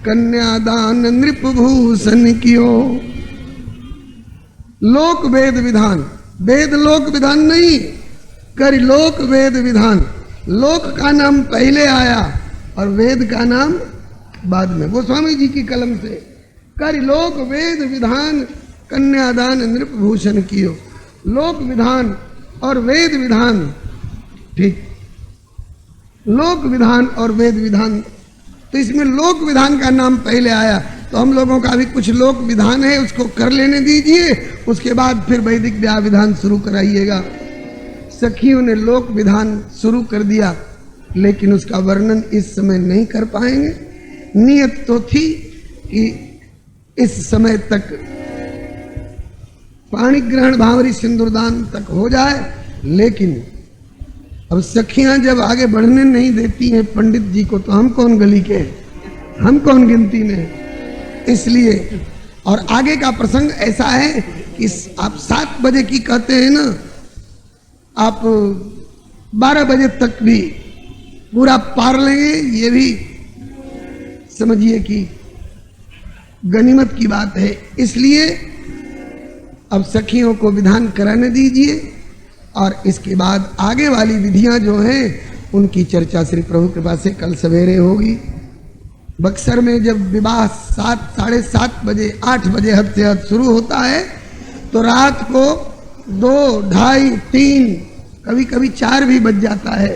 कन्यादान नृपभूषण कियो। लोक वेद विधान, वेद लोक विधान नहीं, कर लोक वेद विधान। लोक का नाम पहले आया और वेद का नाम बाद में, गोस्वामी जी की कलम से। कर लोक वेद विधान, कन्यादान नृपभूषण कियो। लोक विधान और वेद विधान, ठीक, लोक विधान और वेद विधान। तो इसमें लोक विधान का नाम पहले आया, तो हम लोगों का भी कुछ लोक विधान है, उसको कर लेने दीजिए, उसके बाद फिर वैदिक ब्याह विधान शुरू कराइएगा। सखियों ने लोक विधान शुरू कर दिया, लेकिन उसका वर्णन इस समय नहीं कर पाएंगे। नियत तो थी कि इस समय तक पाणी ग्रहण भावरी सिंदूरदान तक हो जाए, लेकिन अब सखियां जब आगे बढ़ने नहीं देती हैं पंडित जी को, तो हम कौन गली के, हम कौन गिनती में। इसलिए और आगे का प्रसंग ऐसा है कि आप 7 बजे की कहते हैं ना, आप 12 बजे तक भी पूरा पार लेंगे, ये भी समझिए कि गनीमत की बात है। इसलिए अब सखियों को विधान कराने दीजिए, और इसके बाद आगे वाली विधियां जो हैं उनकी चर्चा श्री प्रभु कृपा से कल सवेरे होगी। बक्सर में जब विवाह 7, साढ़े 7 बजे, 8 बजे हद से हद शुरू होता है, तो रात को 2, 2:30, 3, कभी कभी 4 भी बज जाता है।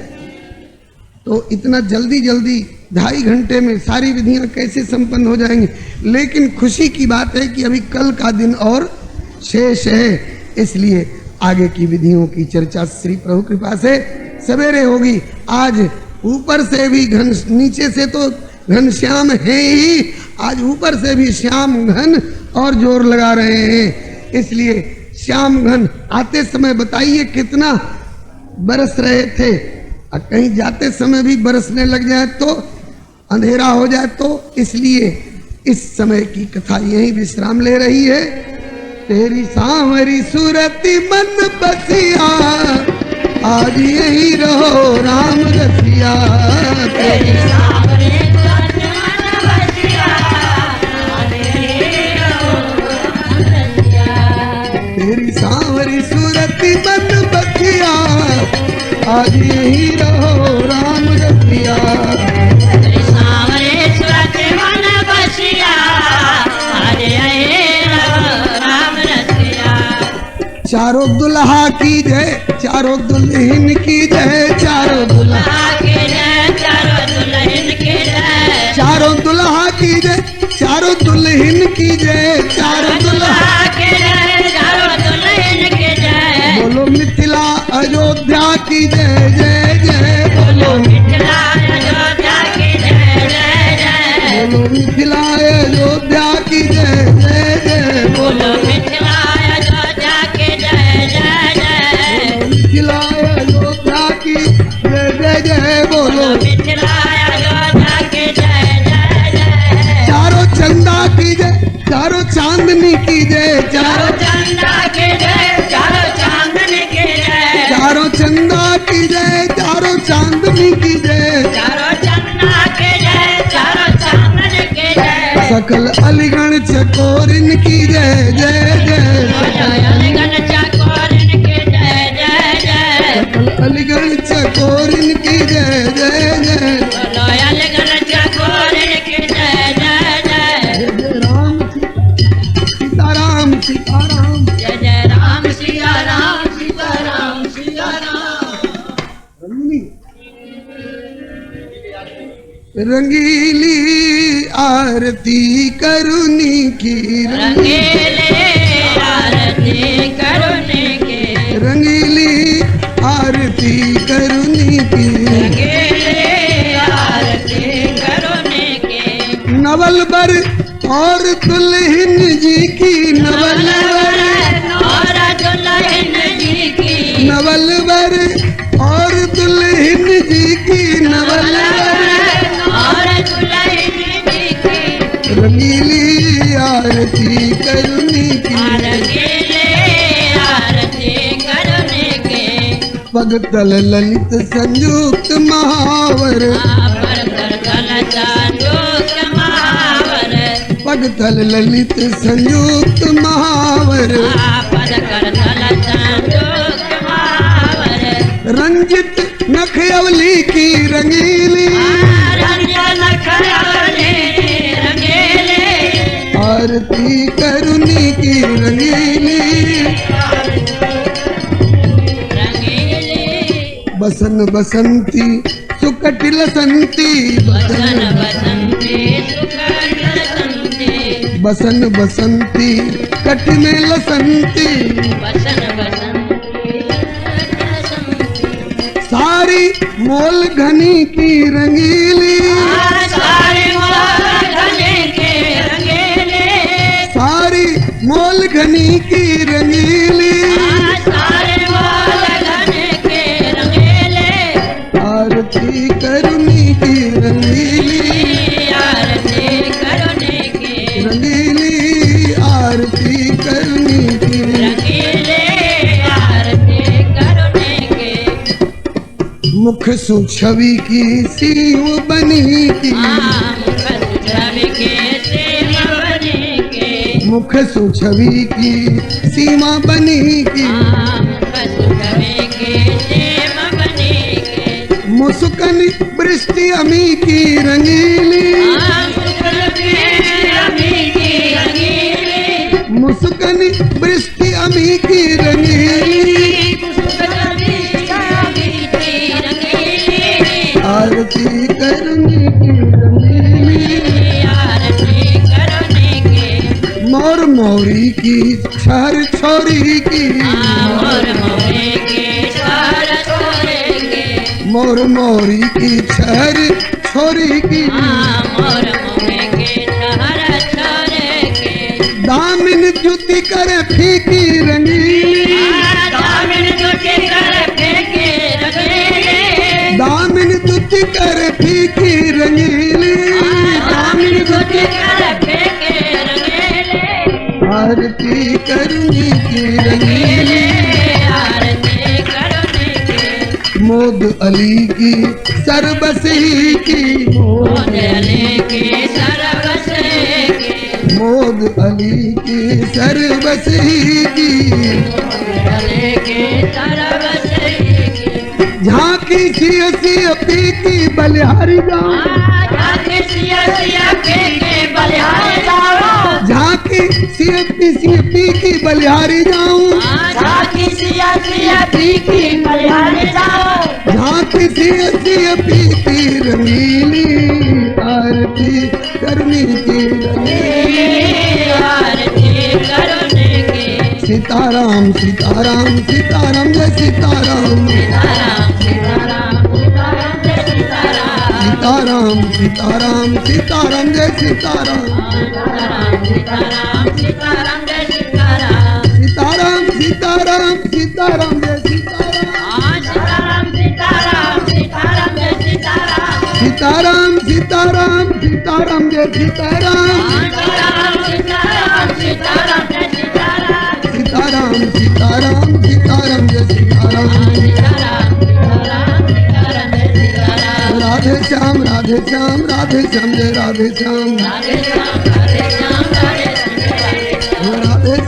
तो इतना जल्दी जल्दी 2.5 घंटे में सारी विधियां कैसे संपन्न हो जाएंगी। लेकिन खुशी की बात है कि अभी कल का दिन और शेष है, इसलिए आगे की विधियों की चर्चा श्री प्रभु कृपा से सवेरे होगी। आज ऊपर से भी घन, नीचे से तो घनश्याम है ही, आज ऊपर से भी श्याम घन और जोर लगा रहे हैं। इसलिए श्याम घन आते समय बताइए कितना बरस रहे थे, और कहीं जाते समय भी बरसने लग जाए तो अंधेरा हो जाए, तो इसलिए इस समय की कथा यही विश्राम ले रही है। तेरी सांवरी सूरती मन बसिया, आज यही रहो राम रसिया। तेरी सांवरी सूरती मन बसिया, आज यही रहो राम रसिया। तेरी सांवरी सूरती मन बसिया, आज यही रहो राम रसिया। तेरी सांवरी सूरती मन बसिया, आज यही रहो राम रसिया। चारों दुल्हा की जय, चारों दुल्हन की जय, चारों दुल्हा की जय, चारों दुल्हन की जय, चारों दुल्हा की जय, चारों दुल्हन की जय, चारों दुल्हा की जय, चारों दुल्हन की जय। बोलो मिथिला अयोध्या की जय जय जय, बोलो मिथिला अयोध्या की जय जय जय, बोलो मिथिला अयोध्या की जय जय जय, बोलो मिथिला अयोध्या की जय जय जय, मिथिला अयोध्या की जय जय जय, बोलो मिथिला अयोध्या की जय जय जय। चारों चंदा की जय, चारों चांदनी की जय, चारों चंदा की जय, चारों चांदनी की जय, चारों चंदा की जय, चारों चांदनी की जय, चारों चंदा की जय, चारों चांदनी की जय। सकल अलीगढ़ चकोरिन की जय जय जय, अलीगढ़ चकोरिन की जय जय जय, सकल अलीगढ़ चकोरिन की जय जय जय। अलीगढ़ चकोरिन की जय जय जय। जय राम सीताराम सीता रंगीली आरती करुनी की, रंगीले आरती करुनी की, रंगीली आरती करुनी की, रंगीले आरती करुनी की, नवल बर और दुल्हन जी की, नवल बर और दुल्हन जी की, नवल बर और दुल्हन जी की, नवल बर और दुल्हन जी की, रंगीली आरती करुनी की, रंगीले आरती करुनी की, पग तल ललित संयुक्त महावर, पर कर संयुक्त महावर, पग तल ललित संयुक्त महावर, पद कर संयुक्त महावर, रंजित नख अवली की रंगीली रंजन खयाले रंगीले, आरती करुनी की, रंगीली रंगीले, बसन बसंती सुकट लसंती, बसन बसंती सुखद बसंती, बसन बसंती कट में लसंती, बसन बसंती बसंती, सारी मोल घनी की रंगीली, सारे मोल घने के रंगीले, सारी मोल घनी की रंगीली, सारे मोल घने के रंगीले, आरती करुनी की रंगीली, आरती करुनी की, रंगीली आरती करुनी की, रंगीले आरती करुनी की, मुख सुछवि की सीव बनी की, मुख सुछवि की सीमा बनी की, मुस्कन वृष्टि अमी की रंगीली, मुस्कन वृष्टि अमी की रंगीली, आरती करुनी की रंगीली, मोर मोरी की छर छोरी की, मोर मोरी की छर छोरी की, दामिन जुती कर फीकी रंगीली, दामिन जुती कर फीकी रंगीली, दामिन जुती आरती करुनी की रंगीली, मोद अली की सरबसी की, मोद अली की सरबसी की, झांकी सिया सिया पी की बलिहारी जाऊं, झांकी सिया पी की बलिहारी जाऊं, झांकी सिया सिया पी की रंगीली, आरती करनी की रंगीली, सीताराम सीताराम सीताराम जय सीताराम, सीताराम सीताराम सीताराम जय सीताराम, सीताराम सीताराम सीताराम जय सीताराम, सीताराम सीताराम सीताराम जय सीताराम, सीताराम सीताराम सीताराम जय सीताराम, राधे श्याम राधे श्याम राधे श्याम जय राधे श्याम, राधे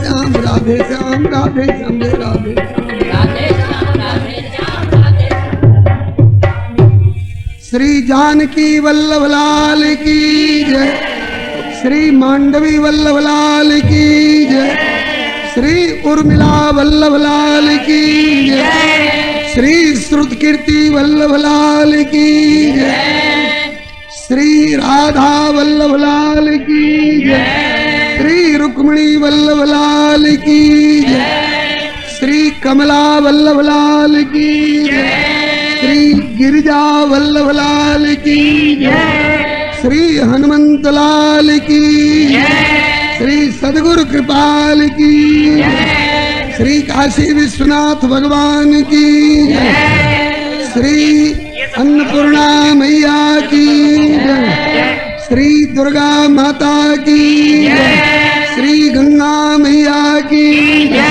श्याम राधे श्याम राधे श्याम जय राधे श्री जानकी वल्लभ लाल की जय, श्री मांडवी वल्लभ लाल की जय, श्री उर्मिला वल्लभ लाल की जय, श्री श्रुत कीर्ति वल्लभ लाल की जय, श्री राधा वल्लभ लाल की जय, श्री रुक्मिणी वल्लभ लाल की जय, श्री कमला वल्लभ लाल की जय, श्री गिरिजा वल्लभ लाल की जय, श्री हनुमंत लाल की जय, श्री सद्गुरु कृपाल की जय, श्री काशी विश्वनाथ भगवान की जय, श्री अन्नपूर्णा मैया की जय, श्री दुर्गा माता की जय, श्री गंगा मैया की जय,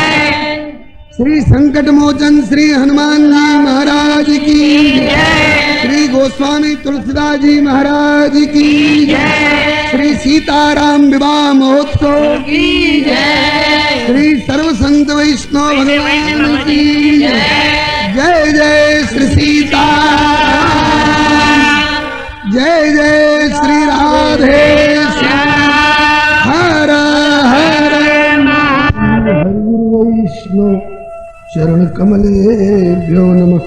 श्री संकट मोचन श्री हनुमान जी महाराज की जय, श्री गोस्वामी तुलसीदास जी महाराज की जय, श्री सीताराम विवाह महोत्सव की जय, श्री सर्व संत वैष्णव भगवान की जय, जय जय श्री सीताराम, जय जय श्री राधे श्याम, हर हर गुरु वैष्णव चरण कमलेभ्यो नमः।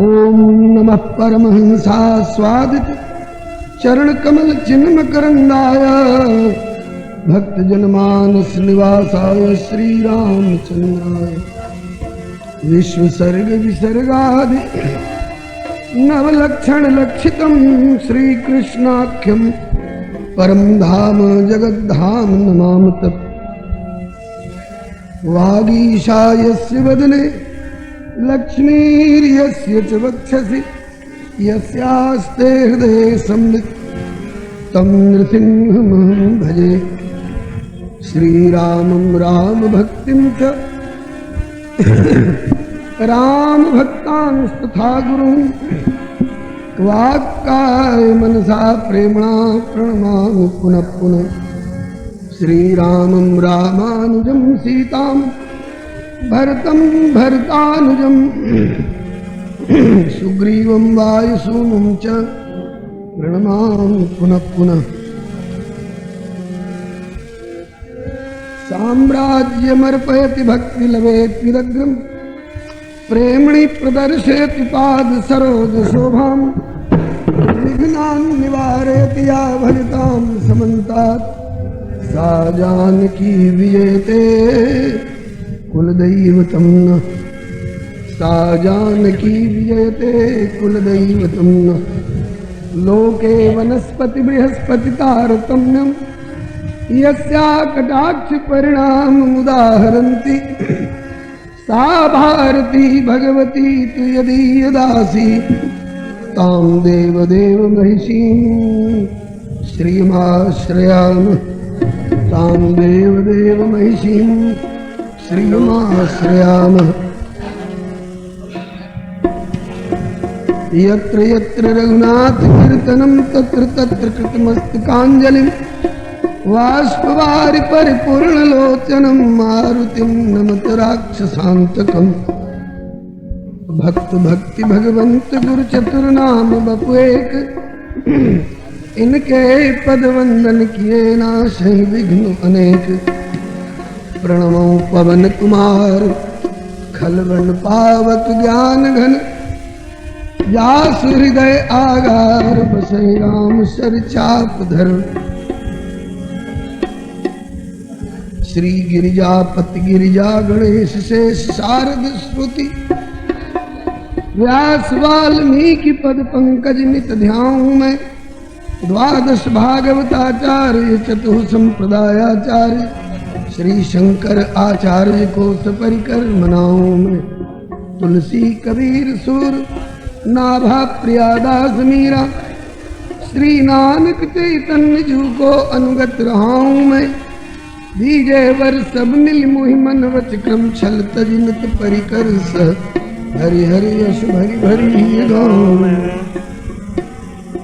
ओम नमः परमहंसा स्वादित चरण कमल चिन्ह करंदाय भक्त जनमानस निवासाय श्री रामचंद्राय विश्व सर्ग विसर्गादि नवलक्षण लक्षितम श्री कृष्णाख्यम परम धाम जगद्धाम नमाम तत्। वागीशायस्य वदने लक्ष्मीर्यस्य च वक्षसि यस्यास्ते हृदये संवित् तं नृसिंहमहं भजे। श्रीरामं राम भक्तिं च राम भक्तांस्तथा गुरुं वाक्काय मनसा प्रेम्णा प्रणमामि पुनः पुनः। श्रीरामं रामानुजं सीतां भरतं भरतानुजं सुग्रीवं वायुसूनुं च प्रणमामि पुनः पुनः। साम्राज्यमर्पयति भक्तिलवेत् विदग्रं प्रेम्णि प्रदर्शयति पाद सरोज शोभां। विघ्नान् निवारयति या भजतां समन्तात् सा जानकी विजयते कुलदैवतं नः। सा जानकी विजयते कुलदैवतं नः। लोके वनस्पति बृहस्पति तारतम्यं यस्या कटाक्ष परिणाममुदाहरन्ति सा भारती भगवती तु यदीयदासी तां देवदेव महिषीं श्रियमाश्रयामः। तां देवदेव महिषीं श्रियमाश्रयामः। यत्र यत्र रघुनाथ कीर्तनं तत्र तत्र कृतमस्तकाञ्जलिं बाष्पवारि परिपूर्णलोचनं मारुतिं नमत राक्षसान्तकम्। भक्त भक्ति भगवंत गुरु चतुर्नाम बपु एक इनके पद वंदन किए नाशै विघ्न अनेक। प्रणमो पवन कुमार खलवन पावक ज्ञान घन जासु हृदय आगार बसै राम सर चाप धर। श्री गिरिजापति गिरिजा गणेश शेष शारद श्रुति व्यास वाल्मीकि पद पंकज नित ध्याऊं मैं। द्वादश भागवताचार्य चतुः संप्रदायाचार्य श्री शंकर आचार्य को सपरिकर मनाऊं मैं। तुलसी कबीर सुर नाभा प्रियादास मीरा श्री नानक चैतन्य जू को अनुगत रहाऊं मैं। दीजे वर सब मिल मोहि मन वच क्रम छल तजिनत परिकर स हरि हरि यश भरि भरि गाऊं।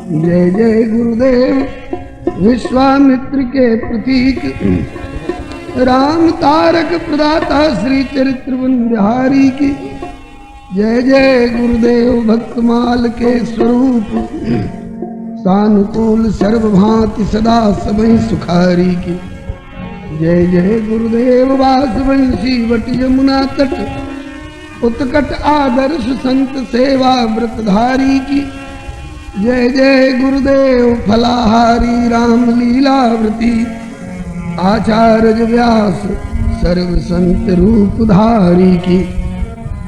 जय जय गुरुदेव विश्वामित्र के प्रतीक राम तारक प्रदाता श्री चरित्र वन बिहारी की। जय जय गुरुदेव भक्तमाल के स्वरूप सानुकूल सर्वभांति सदा सबहि सुखारी की। जय जय गुरुदेव वासवंशी वट यमुना तट उत्कट आदर्श संत सेवा व्रतधारी की। जय जय गुरुदेव फलाहारी राम लीलावृति आचार्य व्यास सर्व संत रूपधारी की।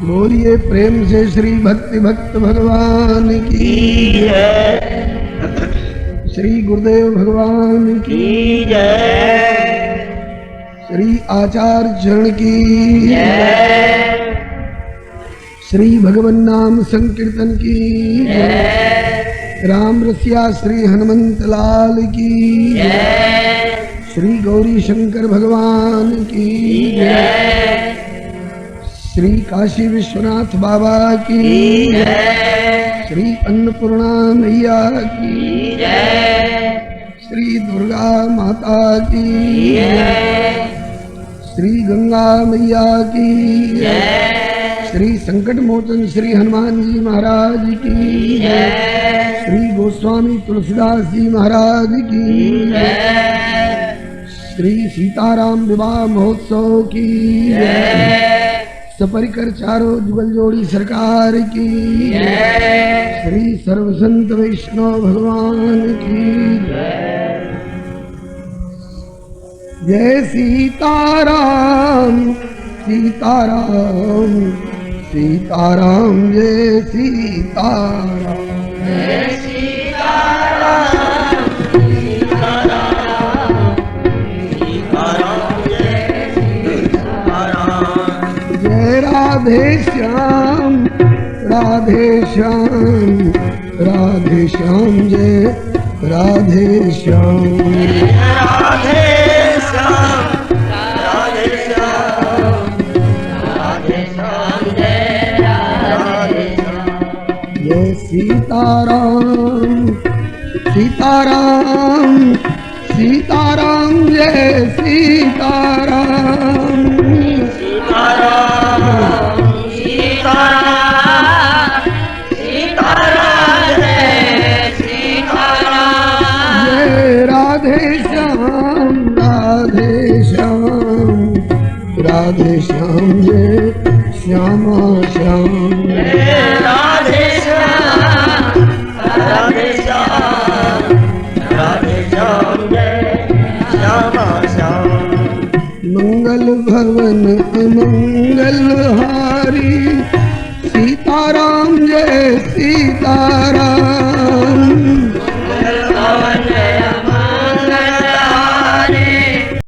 बोलिए प्रेम से श्री भक्ति भक्त भगवान की जय, श्री गुरुदेव भगवान की जय, श्री आचार्य चरण की जय, श्री भगवन नाम संकीर्तन की जय। राम रसिया श्री हनुमंत लाल की जय, श्री गौरी शंकर भगवान की जय। श्री काशी विश्वनाथ बाबा की जय, श्री अन्नपूर्णा मैया की जय, श्री दुर्गा माता की जय, श्री गंगा मैया की जय, श्री संकट मोचन श्री हनुमान जी महाराज की जय, श्री गोस्वामी तुलसीदास जी महाराज की जय, श्री सीताराम विवाह महोत्सव की जय, सपरिकर चारों जुगल जोड़ी सरकार की जय, श्री सर्व संत वैष्णव भगवान की जय। सीताराम सीताराम सीताराम जय सीताराम जय राधे श्याम राधे श्याम राधे श्याम जय राधे श्याम राधे श्याम, राधे श्याम, राधे श्याम, जय राधे श्याम, जय सीताराम सीताराम सीताराम जय सीताराम सीताराम, सीताराम, सीताराम, जय सीताराम, जय राधे श्याम राधे श्याम राधे श्याम जय श्यामा श्याम जय राधे श्याम, राधे श्याम, राधे श्याम, जय श्यामा श्याम, मंगल भवन मंगल हारी सीताराम जय सीताराम